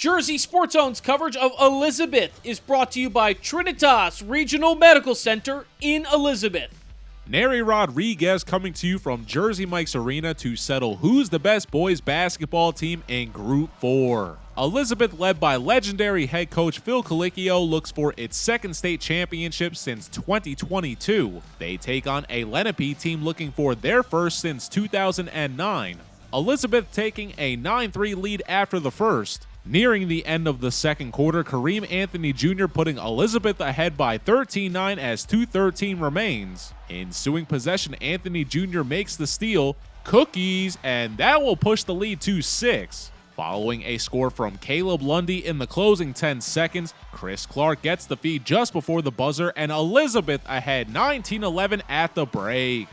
Jersey Sports Zone's coverage of Elizabeth is brought to you by Trinitas Regional Medical Center in Elizabeth. Neri Rodriguez coming to you from Jersey Mike's Arena to settle who's the best boys basketball team in Group 4. Elizabeth, led by legendary head coach Phil Colicchio, looks for its second state championship since 2022. They take on a Lenape team looking for their first since 2009. Elizabeth taking a 9-3 lead after the first. Nearing the end of the second quarter, Kareem Anthony Jr. putting Elizabeth ahead by 13-9 as 2:13 remains. Ensuing possession, Anthony Jr. makes the steal, cookies, and that will push the lead to 6. Following a score from Caleb Lundy in the closing 10 seconds, Chris Clark gets the feed just before the buzzer, and Elizabeth ahead 19-11 at the break.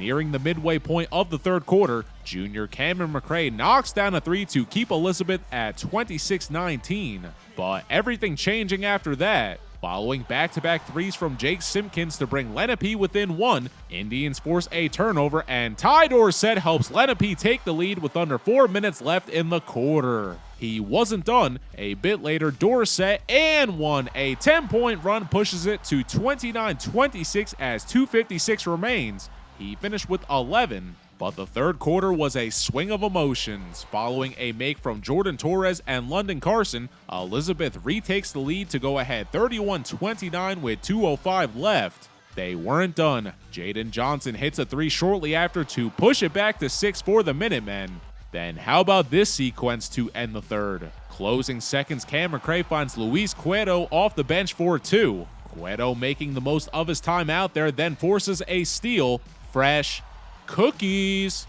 Nearing the midway point of the third quarter, junior Cameron McCray knocks down a 3 to keep Elizabeth at 26-19. But everything changing after that. Following back-to-back threes from Jake Simpkins to bring Lenape within 1, Indians force a turnover, and Ty Dorsett helps Lenape take the lead with under 4 minutes left in the quarter. He wasn't done. A bit later, Dorsett and one. A 10-point run pushes it to 29-26 as 2:56 remains. He finished with 11, but the third quarter was a swing of emotions. Following a make from Jordan Torres and London Carson, Elizabeth retakes the lead to go ahead 31-29 with 2:05 left. They weren't done. Jaden Johnson hits a 3 shortly after to push it back to 6 for the Minutemen. Then how about this sequence to end the third? Closing seconds, Cam McCray finds Luis Cueto off the bench for 2. Cueto making the most of his time out there, then forces a steal. Fresh cookies.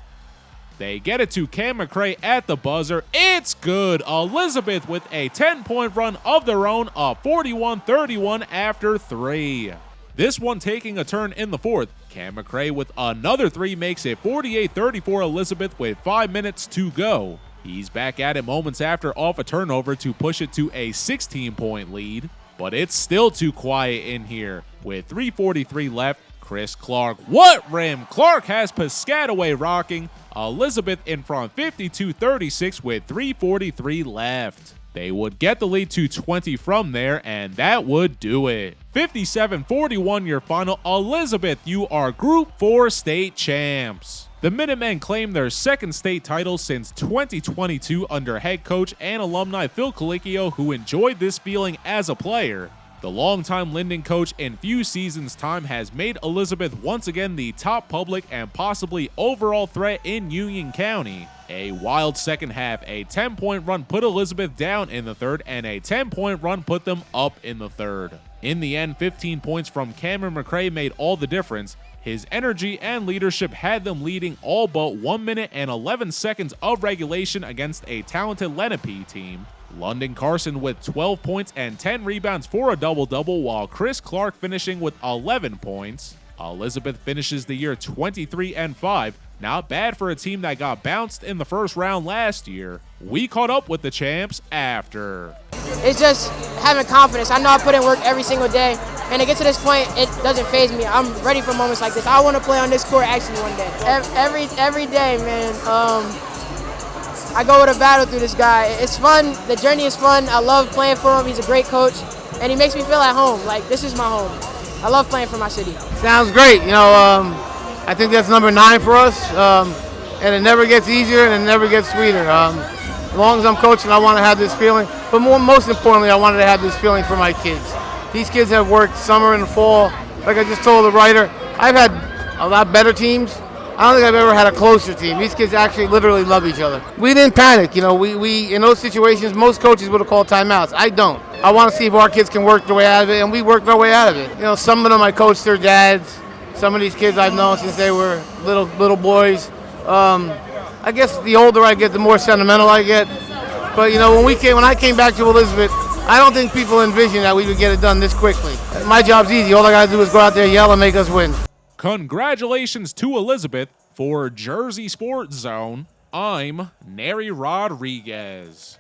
They get it to Cam McCray at the buzzer. It's good. Elizabeth with a 10-point run of their own, up 41-31 after 3. This one taking a turn in the fourth. Cam McCray with another 3 makes it 48-34 Elizabeth with 5 minutes to go. He's back at it moments after off a turnover to push it to a 16-point lead. But it's still too quiet in here. With 3:43 left, Chris Clark, what rim? Clark has Piscataway rocking. Elizabeth in front 52-36 with 3:43 left. They would get the lead to 20 from there, and that would do it. 57-41 your final. Elizabeth, you are Group 4 state champs. The Minutemen claim their second state title since 2022 under head coach and alumni Phil Colicchio, who enjoyed this feeling as a player. The longtime Linden coach in few seasons' time has made Elizabeth once again the top public and possibly overall threat in Union County. A wild second half, a 10-point run put Elizabeth down in the third, and a 10-point run put them up in the third. In the end, 15 points from Cameron McCray made all the difference. His energy and leadership had them leading all but 1 minute and 11 seconds of regulation against a talented Lenape team. London Carson with 12 points and 10 rebounds for a double-double, while Chris Clark finishing with 11 points. Elizabeth finishes the year 23-5. Not bad for a team that got bounced in the first round last year. We caught up with the champs after. It's just having confidence. I know I put in work every single day, and to get to this point, it doesn't faze me. I'm ready for moments like this. I want to play on this court actually one day. Every day, man. I go with a battle through this guy. It's fun. The journey is fun. I love playing for him. He's a great coach, and he makes me feel at home. Like, this is my home. I love playing for my city. Sounds great. I think that's number 9 for us, and it never gets easier and it never gets sweeter. As long as I'm coaching, I want to have this feeling, but most importantly, I wanted to have this feeling for my kids. These kids have worked summer and fall. Like I just told the writer, I've had a lot better teams. I don't think I've ever had a closer team. These kids actually literally love each other. We didn't panic. We in those situations, most coaches would have called timeouts. I don't. I want to see if our kids can work their way out of it, and we worked our way out of it. Some of them I coached their dads. Some of these kids I've known since they were little boys. I guess the older I get, the more sentimental I get. But when I came back to Elizabeth, I don't think people envisioned that we would get it done this quickly. My job's easy. All I got to do is go out there, yell, and make us win. Congratulations to Elizabeth. For Jersey Sports Zone, I'm Neri Rodriguez.